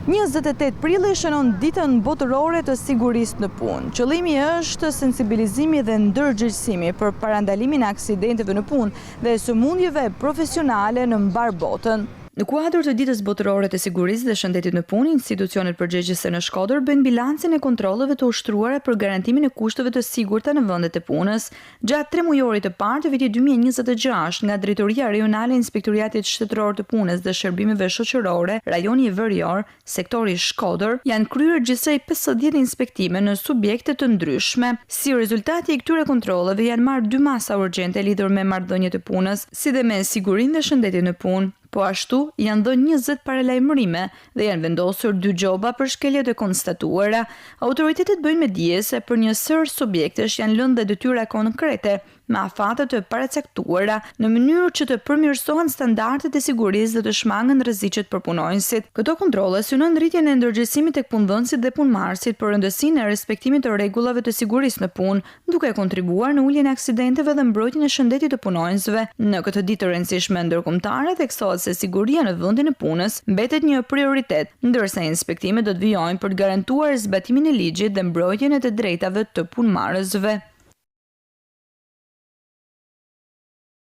28 prilli shënon ditën botërore të sigurisë në punë. Qëllimi është sensibilizimi dhe ndërgjegjësimi për parandalimin e aksidenteve në punë dhe sëmundjeve profesionale në mbar botën. Në kuadër të ditës botërore të sigurisë dhe shëndetit në punë, institucionet përgjegjëse në Shkodër bëjnë bilancin e kontrolleve të ushtruara për garantimin e kushteve të sigurta në vendet e punës. Gjatë 3 mujorit të parë të vitit 2026, nga Drejtoria Rajonale e Inspektoriatit Shtetëror të Punës dhe Shërbimeve Shoqërore, rajoni i Verior, sektori Shkodër, janë kryer gjithsej 50 inspektime në subjekte të ndryshme. Si rezultati i këtyre kontrolleve janë marrë 2 masa urgjente lidhur me marrëdhënie të punës, si dhe me sigurinë dhe shëndetin në punë. Po ashtu, janë dhënë 20 paralajmërime dhe janë vendosur 2 gjoba për shkeljet e konstatuara. Autoritetet bëjnë me dije se për një sër subjektesh janë lënë dhe detyra konkrete me afate të paracaktuara në mënyrë që të përmirësohen standardet e sigurisë dhe të shmangen rreziqet për punonjësit. Këto kontrolle synojnë rritjen e ndërgjegjësimit tek punëdhënësit dhe punëmarrësit për rëndësinë e respektimit të rregullave të sigurisë në punë, duke kontribuar në uljen e aksidenteve dhe mbrojtjen e shëndetit të punonjësve. Në këtë ditë të rëndësishme ndërkombëtare theksohet se siguria në vendin e punës mbetet një prioritet, ndërsa inspektimet do të vijojnë për të garantuar zbatimin e ligjit dhe mbrojtjen e të drejtave të punëmarrësve.